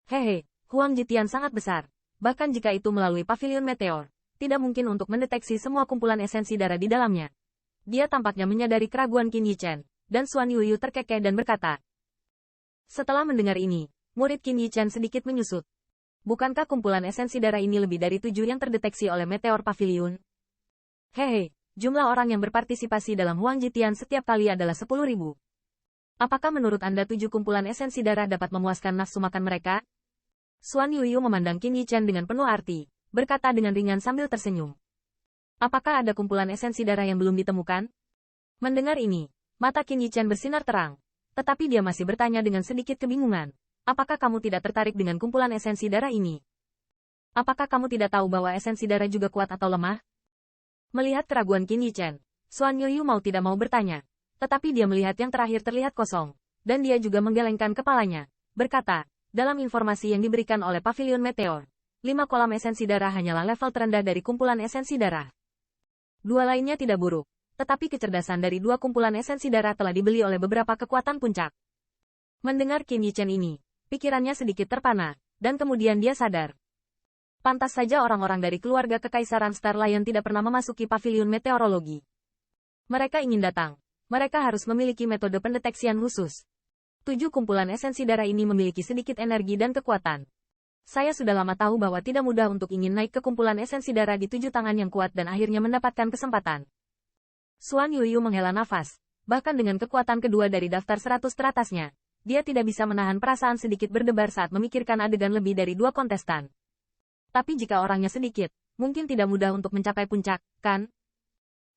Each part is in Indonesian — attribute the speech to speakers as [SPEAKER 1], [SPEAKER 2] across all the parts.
[SPEAKER 1] Hehe, Huang Jitian sangat besar. Bahkan jika itu melalui pavilion meteor, tidak mungkin untuk mendeteksi semua kumpulan esensi darah di dalamnya. Dia tampaknya menyadari keraguan Qin Yichen, dan Xuan Yuyu terkekeh dan berkata. Setelah mendengar ini, murid Qin Yichen sedikit menyusut. Bukankah kumpulan esensi darah ini lebih dari 7 yang terdeteksi oleh meteor pavilion? Hehe, jumlah orang yang berpartisipasi dalam Huang Jitian setiap kali adalah 10.000. Apakah menurut Anda 7 kumpulan esensi darah dapat memuaskan nafsu makan mereka? Xuan Yuyu memandang Qin Yichen dengan penuh arti, berkata dengan ringan sambil tersenyum. Apakah ada kumpulan esensi darah yang belum ditemukan? Mendengar ini, mata Qin Yichen bersinar terang, tetapi dia masih bertanya dengan sedikit kebingungan. Apakah kamu tidak tertarik dengan kumpulan esensi darah ini? Apakah kamu tidak tahu bahwa esensi darah juga kuat atau lemah? Melihat keraguan Qin Yichen, Xuan Yuyu mau tidak mau bertanya. Tetapi dia melihat yang terakhir terlihat kosong, dan dia juga menggelengkan kepalanya, berkata, dalam informasi yang diberikan oleh pavilion meteor, 5 kolam esensi darah hanyalah level terendah dari kumpulan esensi darah. 2 lainnya tidak buruk, tetapi kecerdasan dari 2 kumpulan esensi darah telah dibeli oleh beberapa kekuatan puncak. Mendengar Qin Yichen ini, pikirannya sedikit terpana, dan kemudian dia sadar. Pantas saja orang-orang dari keluarga Kekaisaran Star Lion tidak pernah memasuki pavilion meteorologi. Mereka ingin datang. Mereka harus memiliki metode pendeteksian khusus. 7 kumpulan esensi darah ini memiliki sedikit energi dan kekuatan. Saya sudah lama tahu bahwa tidak mudah untuk ingin naik ke kumpulan esensi darah di 7 tangan yang kuat dan akhirnya mendapatkan kesempatan. Xuan Yuyu menghela nafas. Bahkan dengan kekuatan kedua dari daftar 100 teratasnya, dia tidak bisa menahan perasaan sedikit berdebar saat memikirkan adegan lebih dari 2 kontestan. Tapi jika orangnya sedikit, mungkin tidak mudah untuk mencapai puncak, kan?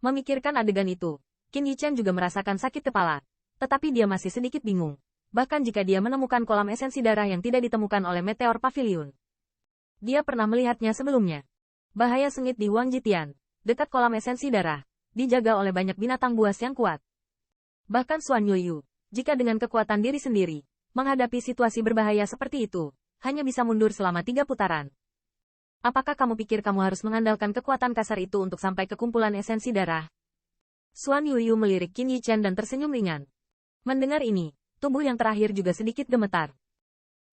[SPEAKER 1] Memikirkan adegan itu, Qin Yichen juga merasakan sakit kepala, tetapi dia masih sedikit bingung. Bahkan jika dia menemukan kolam esensi darah yang tidak ditemukan oleh meteor pavilion. Dia pernah melihatnya sebelumnya. Bahaya sengit di Huang Jitian, dekat kolam esensi darah, dijaga oleh banyak binatang buas yang kuat. Bahkan Xuan Yuyu, jika dengan kekuatan diri sendiri, menghadapi situasi berbahaya seperti itu, hanya bisa mundur selama 3 putaran. Apakah kamu pikir kamu harus mengandalkan kekuatan kasar itu untuk sampai ke kumpulan esensi darah? Xuan Yuyu melirik Qin Yichen dan tersenyum ringan. Mendengar ini, tubuh yang terakhir juga sedikit gemetar.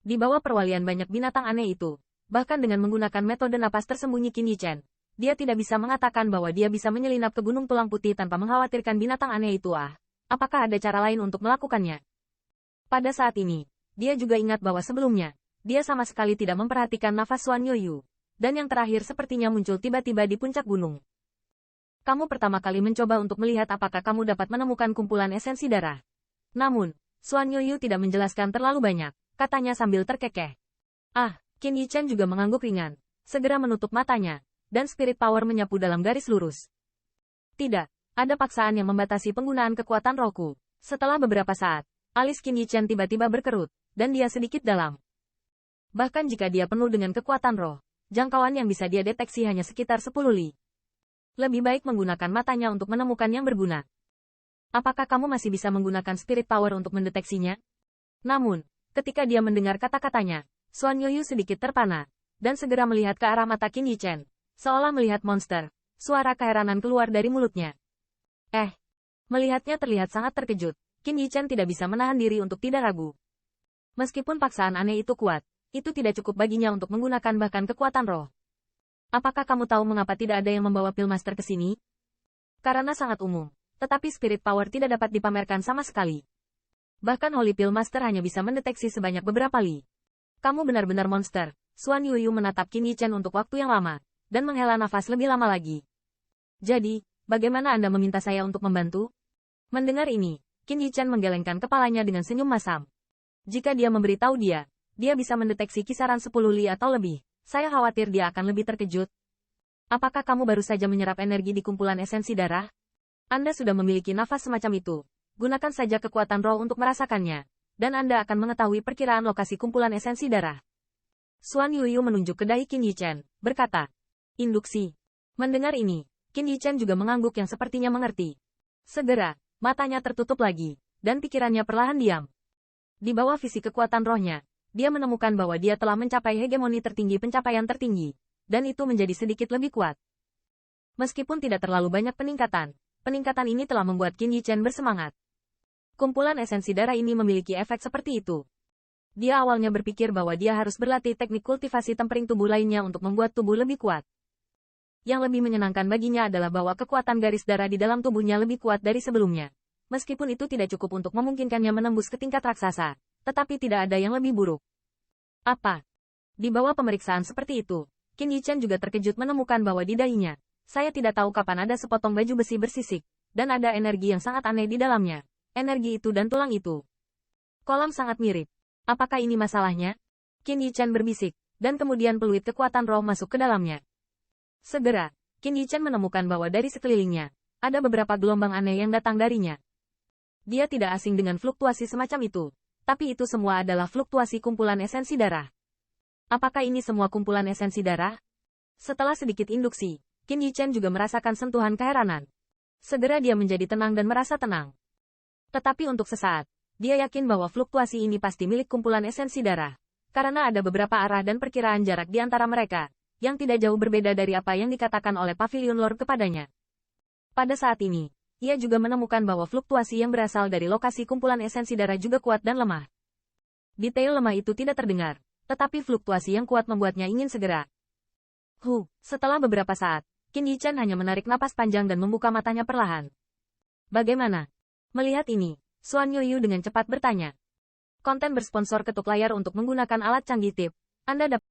[SPEAKER 1] Di bawah perwalian banyak binatang aneh itu, bahkan dengan menggunakan metode napas tersembunyi Qin Yichen, dia tidak bisa mengatakan bahwa dia bisa menyelinap ke Gunung Tulang Putih tanpa mengkhawatirkan binatang aneh itu. Apakah ada cara lain untuk melakukannya? Pada saat ini, dia juga ingat bahwa sebelumnya, dia sama sekali tidak memperhatikan nafas Xuan Yuyu, dan yang terakhir sepertinya muncul tiba-tiba di puncak gunung. Kamu pertama kali mencoba untuk melihat apakah kamu dapat menemukan kumpulan esensi darah. Namun, Xuan Yuyu tidak menjelaskan terlalu banyak, katanya sambil terkekeh. Qin Yichen juga mengangguk ringan, segera menutup matanya, dan spirit power menyapu dalam garis lurus. Tidak, ada paksaan yang membatasi penggunaan kekuatan rohku. Setelah beberapa saat, alis Qin Yichen tiba-tiba berkerut, dan dia sedikit dalam. Bahkan jika dia penuh dengan kekuatan roh, jangkauan yang bisa dia deteksi hanya sekitar 10 li. Lebih baik menggunakan matanya untuk menemukan yang berguna. Apakah kamu masih bisa menggunakan spirit power untuk mendeteksinya? Namun, ketika dia mendengar kata-katanya, Xuan Yuyu sedikit terpana, dan segera melihat ke arah mata Qin Yichen, seolah melihat monster. Suara keheranan keluar dari mulutnya. Melihatnya terlihat sangat terkejut, Qin Yichen tidak bisa menahan diri untuk tidak ragu. Meskipun paksaan aneh itu kuat, itu tidak cukup baginya untuk menggunakan bahkan kekuatan roh. Apakah kamu tahu mengapa tidak ada yang membawa Pil Master ke sini? Karena sangat umum, tetapi spirit power tidak dapat dipamerkan sama sekali. Bahkan Holy Pil Master hanya bisa mendeteksi sebanyak beberapa li. Kamu benar-benar monster. Xuan Yuyu menatap Qin Yichen untuk waktu yang lama, dan menghela nafas lebih lama lagi. Jadi, bagaimana Anda meminta saya untuk membantu? Mendengar ini, Qin Yichen menggelengkan kepalanya dengan senyum masam. Jika dia memberitahu dia bisa mendeteksi kisaran 10 li atau lebih. Saya khawatir dia akan lebih terkejut. Apakah kamu baru saja menyerap energi di kumpulan esensi darah? Anda sudah memiliki nafas semacam itu. Gunakan saja kekuatan roh untuk merasakannya. Dan Anda akan mengetahui perkiraan lokasi kumpulan esensi darah. Xuan Yuyu menunjuk ke dahi Qin Yichen, berkata. Induksi. Mendengar ini, Qin Yichen juga mengangguk yang sepertinya mengerti. Segera, matanya tertutup lagi, dan pikirannya perlahan diam. Di bawah visi kekuatan rohnya, dia menemukan bahwa dia telah mencapai hegemoni tertinggi pencapaian tertinggi, dan itu menjadi sedikit lebih kuat. Meskipun tidak terlalu banyak peningkatan ini telah membuat Qin Yichen bersemangat. Kumpulan esensi darah ini memiliki efek seperti itu. Dia awalnya berpikir bahwa dia harus berlatih teknik kultivasi tempering tubuh lainnya untuk membuat tubuh lebih kuat. Yang lebih menyenangkan baginya adalah bahwa kekuatan garis darah di dalam tubuhnya lebih kuat dari sebelumnya. Meskipun itu tidak cukup untuk memungkinkannya menembus ke tingkat raksasa, tetapi tidak ada yang lebih buruk. Apa? Di bawah pemeriksaan seperti itu, Qin Yichen juga terkejut menemukan bahwa di dahinya, saya tidak tahu kapan ada sepotong baju besi bersisik, dan ada energi yang sangat aneh di dalamnya. Energi itu dan tulang itu. Kolam sangat mirip. Apakah ini masalahnya? Qin Yichen berbisik, dan kemudian peluit kekuatan roh masuk ke dalamnya. Segera, Qin Yichen menemukan bahwa dari sekelilingnya, ada beberapa gelombang aneh yang datang darinya. Dia tidak asing dengan fluktuasi semacam itu, tapi itu semua adalah fluktuasi kumpulan esensi darah. Apakah ini semua kumpulan esensi darah? Setelah sedikit induksi, Qin Yichen juga merasakan sentuhan keheranan. Segera dia menjadi tenang dan merasa tenang. Tetapi untuk sesaat, dia yakin bahwa fluktuasi ini pasti milik kumpulan esensi darah, karena ada beberapa arah dan perkiraan jarak di antara mereka, yang tidak jauh berbeda dari apa yang dikatakan oleh Pavilion Lord kepadanya. Pada saat ini, ia juga menemukan bahwa fluktuasi yang berasal dari lokasi kumpulan esensi darah juga kuat dan lemah. Detail lemah itu tidak terdengar, tetapi fluktuasi yang kuat membuatnya ingin segera. Setelah beberapa saat, Qin Yichen hanya menarik napas panjang dan membuka matanya perlahan. Bagaimana? Melihat ini, Xuan Yuyu dengan cepat bertanya. Konten bersponsor ketuk layar untuk menggunakan alat canggih tip. Anda dapat